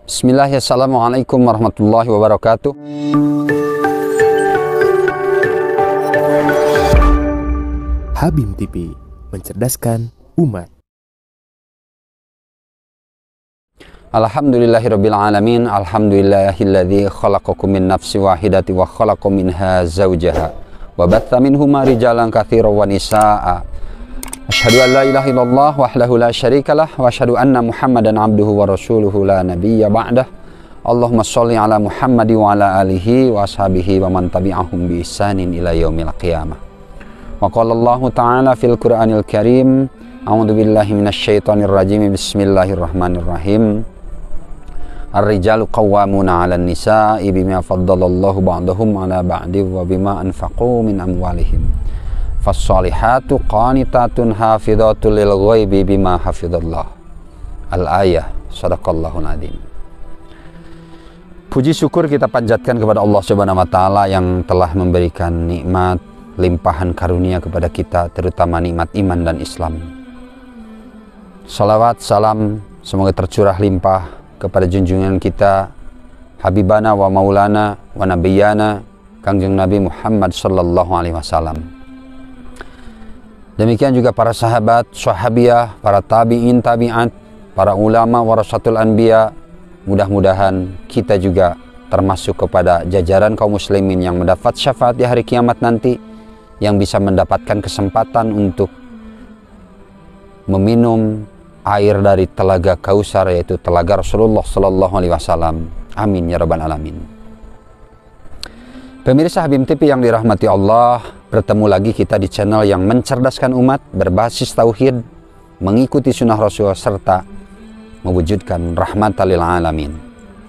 Bismillahirrahmanirrahim. Assalamualaikum warahmatullahi wabarakatuh. Habim TV, mencerdaskan umat. Alhamdulillahirabbil alamin. Alhamdulillahilladzi khalaqakum min nafsin wahidatin wa khalaqa minha zawjaha wa batha minhuma rijalan katsiran wa nisaa'a. Asyhadu an la ilaha illallah wahdahu la syarikalah wa asyhadu anna Muhammadan abduhu wa rasuluhu la nabiyya ba'dah. Allahumma sholli ala Muhammad wa ala alihi wa ashabihi wa man tabi'ahum bi ihsanin ila yaumil qiyamah. Wa qala Allah ta'ala fil Qur'anil Karim, a'udzu billahi minasyaitonir rajim. Bismillahirrahmanirrahim. Ar-rijalu qawwamuna 'alan nisa'i bima faddalallahu ba'dahum 'ala ba'din wa bima anfaqu min amwalihim. Fas-shalihatu qanitatun hafidhatul lil ghaibi bima hafidhallah. Al-ayah. Shadaqallahul adzim. Puji syukur kita panjatkan kepada Allah Subhanahu wa taala yang telah memberikan nikmat limpahan karunia kepada kita, terutama nikmat iman dan Islam. Salawat salam semoga tercurah limpah kepada junjungan kita, Habibana wa Maulana wa Nabiyana, Kangjeng Nabi Muhammad sallallahu alaihi wasallam. Demikian juga para sahabat, sahabiah, para tabi'in, tabi'at, para ulama, warasatul anbiya. Mudah-mudahan kita juga termasuk kepada jajaran kaum muslimin yang mendapat syafaat di hari kiamat nanti, yang bisa mendapatkan kesempatan untuk meminum air dari telaga Kausar, yaitu telaga Rasulullah sallallahu alaihi wasallam. Amin ya rabbal alamin. Pemirsa Habim TV yang dirahmati Allah, bertemu lagi kita di channel yang mencerdaskan umat, berbasis tauhid, mengikuti sunnah Rasul, serta mewujudkan rahmatan lil alamin,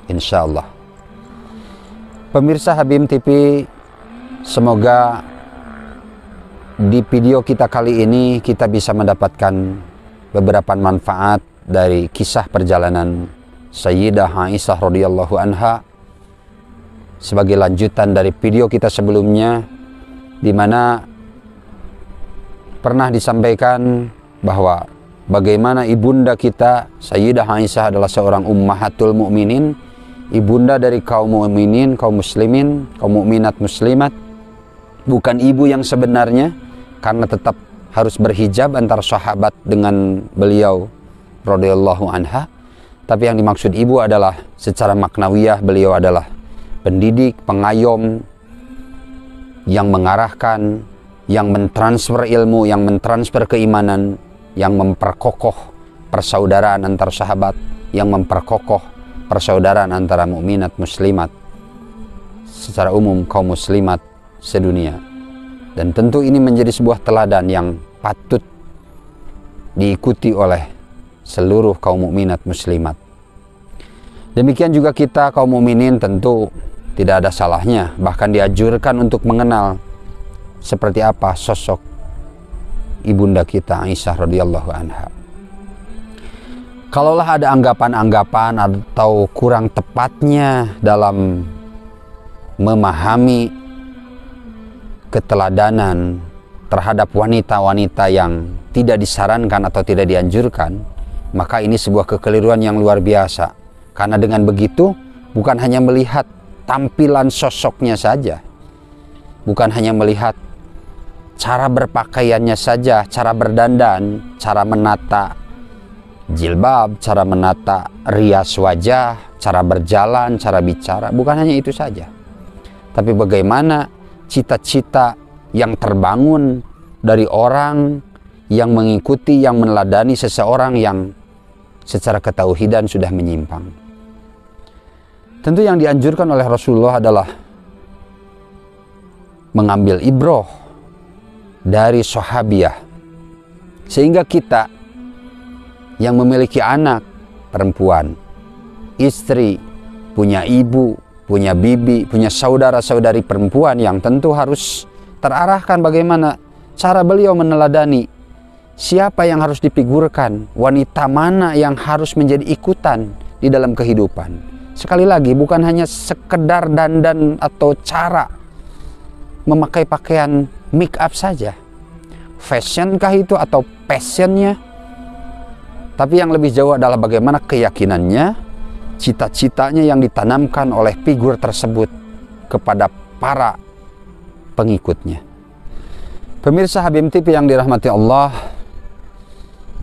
insyaallah. Pemirsa Habim TV, semoga di video kita kali ini kita bisa mendapatkan beberapa manfaat dari kisah perjalanan Sayyidah Aisyah radhiyallahu anha, sebagai lanjutan dari video kita sebelumnya, di mana pernah disampaikan bahwa bagaimana ibunda kita Sayyidah Aisyah adalah seorang ummahatul mukminin, ibunda dari kaum mukminin, kaum muslimin, kaum mukminat muslimat, bukan ibu yang sebenarnya, karena tetap harus berhijab antara sahabat dengan beliau radhiyallahu anha. Tapi yang dimaksud ibu adalah secara maknawiyah beliau adalah pendidik, pengayom, yang mengarahkan, yang mentransfer ilmu, yang mentransfer keimanan, yang memperkokoh persaudaraan antar sahabat, yang memperkokoh persaudaraan antara mukminat muslimat, secara umum kaum muslimat sedunia. Dan tentu ini menjadi sebuah teladan yang patut diikuti oleh seluruh kaum mukminat muslimat. Demikian juga kita kaum mukminin tentu tidak ada salahnya, bahkan dianjurkan untuk mengenal seperti apa sosok ibunda kita Aisyah radhiyallahu anha. Kalaulah ada anggapan-anggapan atau kurang tepatnya dalam memahami keteladanan terhadap wanita-wanita yang tidak disarankan atau tidak dianjurkan, maka ini sebuah kekeliruan yang luar biasa. Karena dengan begitu bukan hanya melihat tampilan sosoknya saja, bukan hanya melihat cara berpakaiannya saja, cara berdandan, cara menata jilbab, cara menata rias wajah, cara berjalan, cara bicara, bukan hanya itu saja. Tapi bagaimana cita-cita yang terbangun dari orang yang mengikuti, yang meneladani seseorang yang secara ketauhidan sudah menyimpang. Tentu yang dianjurkan oleh Rasulullah adalah mengambil ibroh dari sahabiah, sehingga kita yang memiliki anak perempuan, istri, punya ibu, punya bibi, punya saudara-saudari perempuan, yang tentu harus terarahkan bagaimana cara beliau meneladani siapa yang harus difigurkan, wanita mana yang harus menjadi ikutan di dalam kehidupan. Sekali lagi, bukan hanya sekedar dandan atau cara memakai pakaian make up saja. Fashionkah itu atau passionnya? Tapi yang lebih jauh adalah bagaimana keyakinannya, cita-citanya yang ditanamkan oleh figur tersebut kepada para pengikutnya. Pemirsa Habib TV yang dirahmati Allah,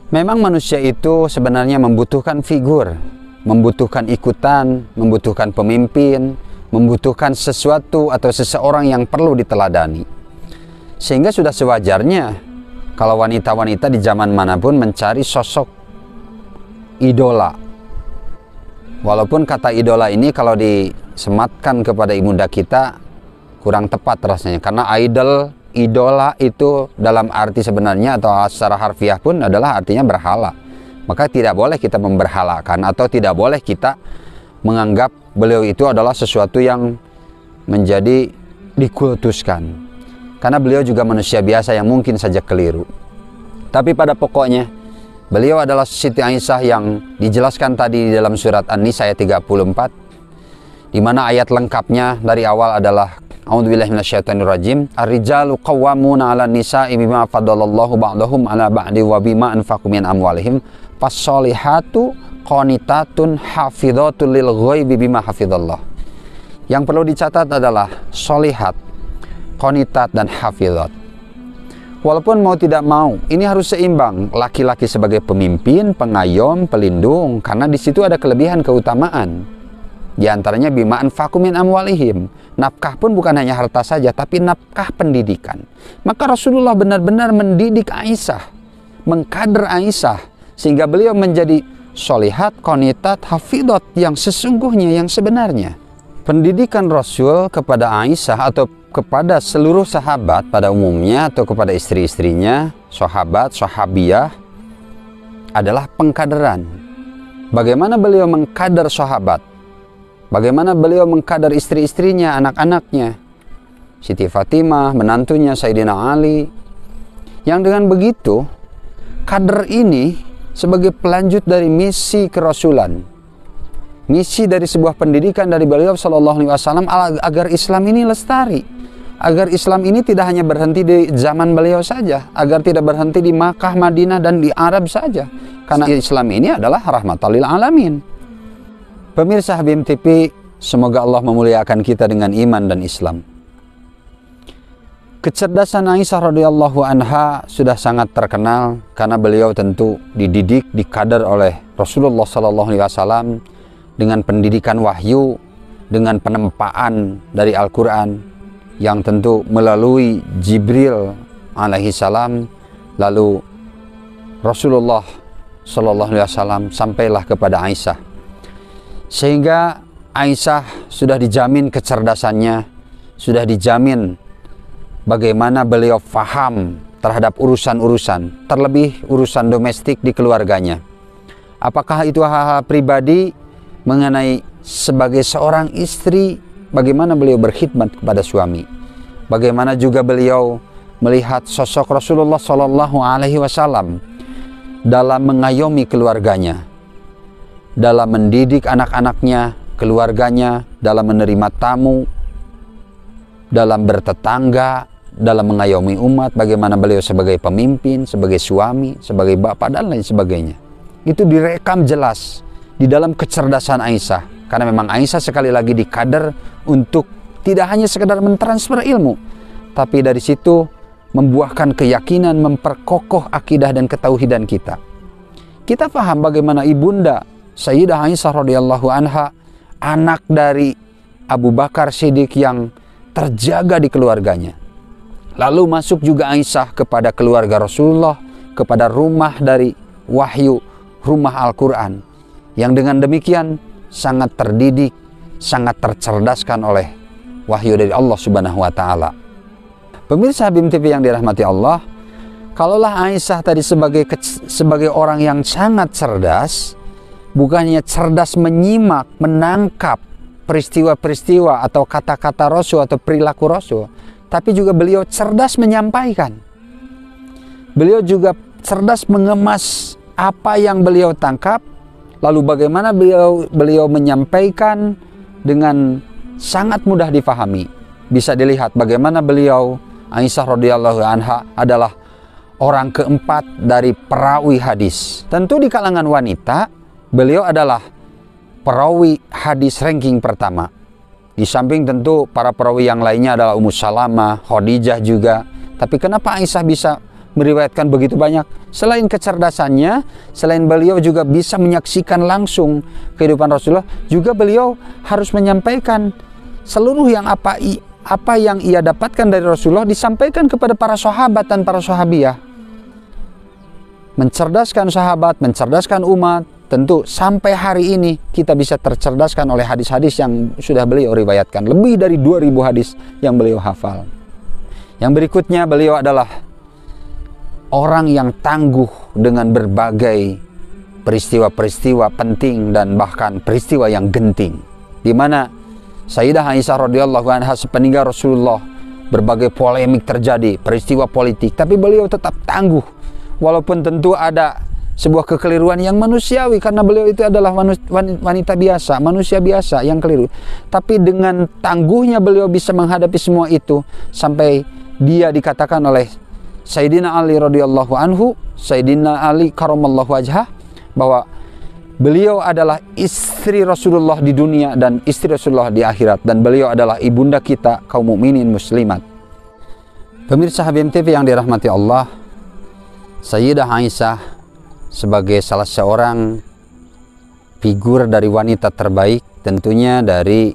memang manusia itu sebenarnya membutuhkan figur, membutuhkan ikutan, membutuhkan pemimpin, membutuhkan sesuatu atau seseorang yang perlu diteladani. Sehingga sudah sewajarnya kalau wanita-wanita di zaman manapun mencari sosok idola. Walaupun kata idola ini kalau disematkan kepada ibunda kita kurang tepat rasanya, karena idola itu dalam arti sebenarnya atau secara harfiah pun adalah artinya berhala. Maka tidak boleh kita memberhalakan atau tidak boleh kita menganggap beliau itu adalah sesuatu yang menjadi dikultuskan, karena beliau juga manusia biasa yang mungkin saja keliru. Tapi pada pokoknya beliau adalah Siti Aisyah yang dijelaskan tadi di dalam surat An-Nisa ayat 34, di mana ayat lengkapnya dari awal adalah A'udzubillahi minasyaitonirrajim. Ar-rijalu qawwamuna 'alan nisa'i bima faddalallahu ba'dahum 'ala ba'di wa bima anfaqu min amwalihim. Fas-sholihatu qanitatun hafidhatul lil ghaibi bima hafidhallah. Yang perlu dicatat adalah sholihat, qanitat dan hafidhat. Walaupun mau tidak mau, ini harus seimbang. Laki-laki sebagai pemimpin, pengayom, pelindung, karena di situ ada kelebihan keutamaan. Di antaranya bima anfaqu min amwalihim. Nafkah pun bukan hanya harta saja, tapi nafkah pendidikan. Maka Rasulullah benar-benar mendidik Aisyah, mengkader Aisyah, sehingga beliau menjadi sholihat, qanitat, hafidhat yang sesungguhnya, yang sebenarnya. Pendidikan Rasul kepada Aisyah atau kepada seluruh sahabat pada umumnya atau kepada istri-istrinya, sahabat, sahabiyah, adalah pengkaderan. Bagaimana beliau mengkader sahabat, bagaimana beliau mengkader istri-istrinya, anak-anaknya, Siti Fatimah, menantunya Sayyidina Ali, yang dengan begitu kader ini sebagai pelanjut dari misi kerasulan, misi dari sebuah pendidikan dari beliau Shallallahu Alaihi Wasallam agar Islam ini lestari, agar Islam ini tidak hanya berhenti di zaman beliau saja, agar tidak berhenti di Makkah, Madinah dan di Arab saja, karena Islam ini adalah rahmatan lil alamin. Pemirsa Habib TV, semoga Allah memuliakan kita dengan iman dan Islam. Kecerdasan Aisyah radhiyallahu anha sudah sangat terkenal karena beliau tentu dididik, dikader oleh Rasulullah Shallallahu Alaihi Wasallam dengan pendidikan wahyu, dengan penempaan dari Al-Quran yang tentu melalui Jibril alaihi salam, lalu Rasulullah Shallallahu Alaihi Wasallam sampailah kepada Aisyah, sehingga Aisyah sudah dijamin kecerdasannya, sudah dijamin bagaimana beliau faham terhadap urusan-urusan, terlebih urusan domestik di keluarganya. Apakah itu hal-hal pribadi mengenai sebagai seorang istri, bagaimana beliau berkhidmat kepada suami, bagaimana juga beliau melihat sosok Rasulullah Shallallahu Alaihi Wasallam dalam mengayomi keluarganya, dalam mendidik anak-anaknya, keluarganya, dalam menerima tamu, dalam bertetangga, dalam mengayomi umat, bagaimana beliau sebagai pemimpin, sebagai suami, sebagai bapak dan lain sebagainya. Itu direkam jelas di dalam kecerdasan Aisyah, karena memang Aisyah sekali lagi dikader untuk tidak hanya sekedar mentransfer ilmu, tapi dari situ membuahkan keyakinan, memperkokoh akidah dan ketauhidan kita. Kita paham bagaimana ibunda Sayyidah Aisyah radhiyallahu anha, anak dari Abu Bakar Siddiq yang terjaga di keluarganya. Lalu masuk juga Aisyah kepada keluarga Rasulullah, kepada rumah dari wahyu, rumah Al-Quran, yang dengan demikian sangat terdidik, sangat tercerdaskan oleh wahyu dari Allah Subhanahu wa Ta'ala. Pemirsa Habib TV yang dirahmati Allah, kalaulah Aisyah tadi sebagai orang yang sangat cerdas, bukannya cerdas menyimak, menangkap peristiwa-peristiwa atau kata-kata Rasul atau perilaku Rasul, tapi juga beliau cerdas menyampaikan. Beliau juga cerdas mengemas apa yang beliau tangkap, lalu bagaimana beliau menyampaikan dengan sangat mudah difahami. Bisa dilihat bagaimana beliau, Aisyah radhiyallahu anha, adalah orang keempat dari perawi hadis. Tentu di kalangan wanita, beliau adalah perawi hadis ranking pertama. Di samping tentu para perawi yang lainnya adalah Ummu Salamah, Khadijah juga. Tapi kenapa Aisyah bisa meriwayatkan begitu banyak? Selain kecerdasannya, selain beliau juga bisa menyaksikan langsung kehidupan Rasulullah, juga beliau harus menyampaikan seluruh yang apa yang ia dapatkan dari Rasulullah disampaikan kepada para sahabat dan para sahabiah. Mencerdaskan sahabat, mencerdaskan umat. Tentu sampai hari ini kita bisa tercerdaskan oleh hadis-hadis yang sudah beliau riwayatkan. Lebih dari 2000 hadis yang beliau hafal. Yang berikutnya, beliau adalah orang yang tangguh dengan berbagai peristiwa-peristiwa penting dan bahkan peristiwa yang genting. Di mana Sayyidah Aisyah radhiyallahu anha sepeninggal Rasulullah, berbagai polemik terjadi, peristiwa politik, tapi beliau tetap tangguh. Walaupun tentu ada sebuah kekeliruan yang manusiawi, karena beliau itu adalah wanita biasa, manusia biasa yang keliru. Tapi dengan tangguhnya beliau bisa menghadapi semua itu, sampai dia dikatakan oleh Sayyidina Ali radhiyallahu anhu, Sayyidina Ali karamallahu wajhah, bahwa beliau adalah istri Rasulullah di dunia dan istri Rasulullah di akhirat, dan beliau adalah ibunda kita kaum mukminin muslimat. Pemirsa Habib TV yang dirahmati Allah, Sayyidah Aisyah sebagai salah seorang figur dari wanita terbaik, tentunya dari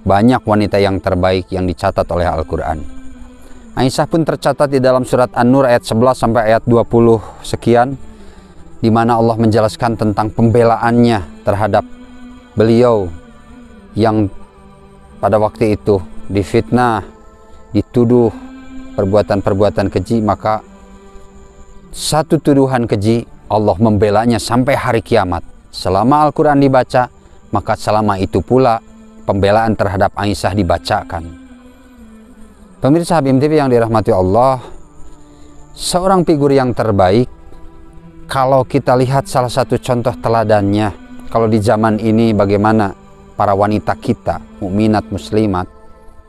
banyak wanita yang terbaik yang dicatat oleh Al-Quran. Aisyah pun tercatat di dalam surat An-Nur ayat 11 sampai ayat 20 sekian, di mana Allah menjelaskan tentang pembelaannya terhadap beliau yang pada waktu itu difitnah, dituduh perbuatan-perbuatan keji. Maka satu tuduhan keji Allah membelanya sampai hari kiamat. Selama Al-Quran dibaca, maka selama itu pula pembelaan terhadap Aisyah dibacakan. Pemirsa Habib TV yang dirahmati Allah, seorang figur yang terbaik, kalau kita lihat salah satu contoh teladannya, kalau di zaman ini bagaimana para wanita kita, mukminat muslimat,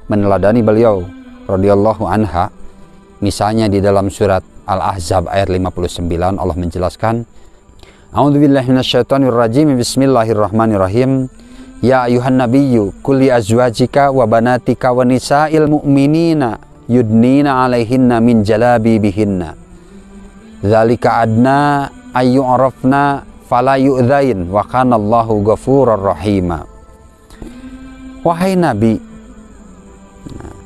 meneladani beliau radhiyallahu anha. Misalnya di dalam surat Al-Ahzab ayat 59 Allah menjelaskan, A'udzubillahi minasyaitonirrajim, bismillahirrahmanirrahim. Ya ayuhan nabiyyu kulli azwajika wa banatika wa nisa'il mu'minina yudnina 'alaihinna min jalabibihinna. Dzalika adna ayyu'rafna fala yu'dzain wa kana Allahu ghafurur rahima. Wahai Nabi,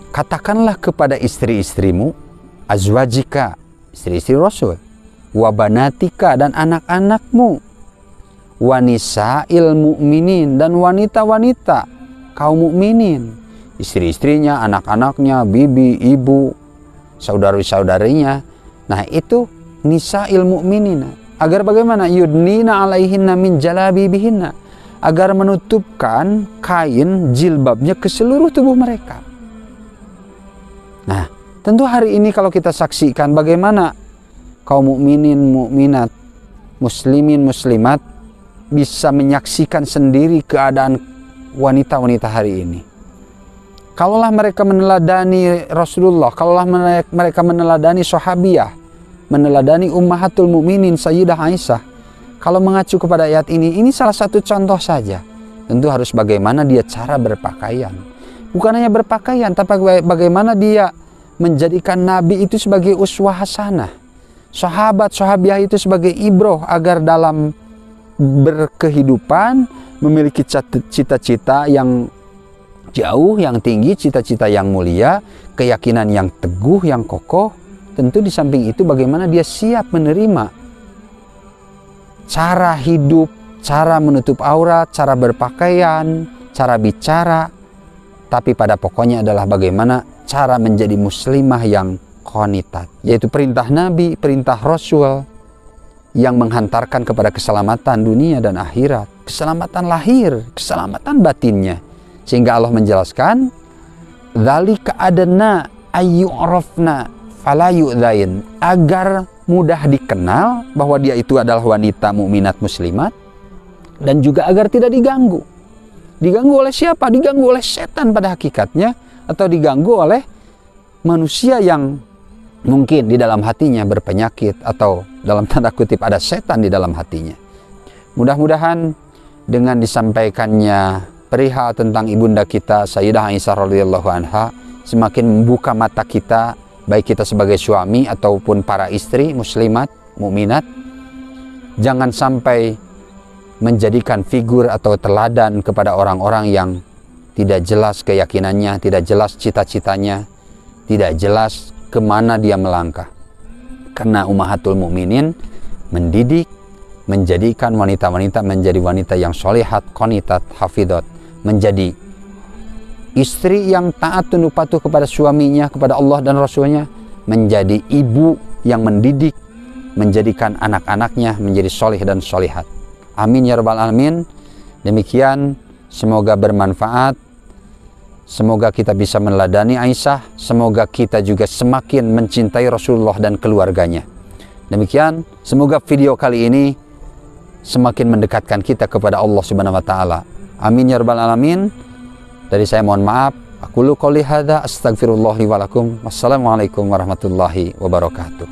katakanlah kepada istri-istrimu, azwajika, istri-istri Rasul, wabanatika, dan anak-anakmu, wanisa'il mu'minin, dan wanita-wanita kaum mukminin, istri-istrinya, anak-anaknya, bibi, ibu, saudari-saudarinya. Nah itu nisa'il mu'minina. Agar bagaimana? Yudnina alaihinna min jalabibihinna, agar menutupkan kain jilbabnya ke seluruh tubuh mereka. Nah, tentu hari ini kalau kita saksikan bagaimana kaum mukminin, mukminat, muslimin, muslimat bisa menyaksikan sendiri keadaan wanita-wanita hari ini. Kalaulah mereka meneladani Rasulullah, kalaulah mereka meneladani sahabiah, meneladani ummahatul mukminin Sayyidah Aisyah, kalau mengacu kepada ayat ini salah satu contoh saja. Tentu harus bagaimana dia cara berpakaian. Bukan hanya berpakaian, tapi bagaimana dia menjadikan Nabi itu sebagai uswah hasanah, sahabat-sahabiah itu sebagai ibroh, agar dalam berkehidupan memiliki cita-cita yang jauh, yang tinggi, cita-cita yang mulia, keyakinan yang teguh, yang kokoh. Tentu di samping itu bagaimana dia siap menerima cara hidup, cara menutup aurat, cara berpakaian, cara bicara, tapi pada pokoknya adalah bagaimana cara menjadi muslimah yang qanitat, yaitu perintah Nabi, perintah Rasul yang menghantarkan kepada keselamatan dunia dan akhirat, keselamatan lahir, keselamatan batinnya. Sehingga Allah menjelaskan, dzalika adna ayyu'rafna fala yu'dzain, agar mudah dikenal bahwa dia itu adalah wanita mukminat muslimat, dan juga agar tidak diganggu. Diganggu oleh siapa? Diganggu oleh setan pada hakikatnya, atau diganggu oleh manusia yang mungkin di dalam hatinya berpenyakit, atau dalam tanda kutip ada setan di dalam hatinya. Mudah-mudahan dengan disampaikannya perihal tentang ibunda kita Sayyidah Aisyah radhiyallahu anha semakin membuka mata kita, baik kita sebagai suami ataupun para istri muslimat, mukminat. Jangan sampai menjadikan figur atau teladan kepada orang-orang yang tidak jelas keyakinannya, tidak jelas cita-citanya, tidak jelas kemana dia melangkah. Karena ummahatul mukminin mendidik, menjadikan wanita-wanita menjadi wanita yang sholihat, qanitat, hafidhat, menjadi istri yang taat tunduk patuh kepada suaminya, kepada Allah dan Rasulnya, menjadi ibu yang mendidik, menjadikan anak-anaknya menjadi sholih dan sholihat. Amin ya rabbal alamin. Demikian, semoga bermanfaat. Semoga kita bisa meneladani Aisyah. Semoga kita juga semakin mencintai Rasulullah dan keluarganya. Demikian, semoga video kali ini semakin mendekatkan kita kepada Allah Subhanahu wa taala. Amin ya rabbal alamin. Dari saya mohon maaf. Aqulu qouli hadza astaghfirullah li wa lakum. Wassalamualaikum warahmatullahi wabarakatuh.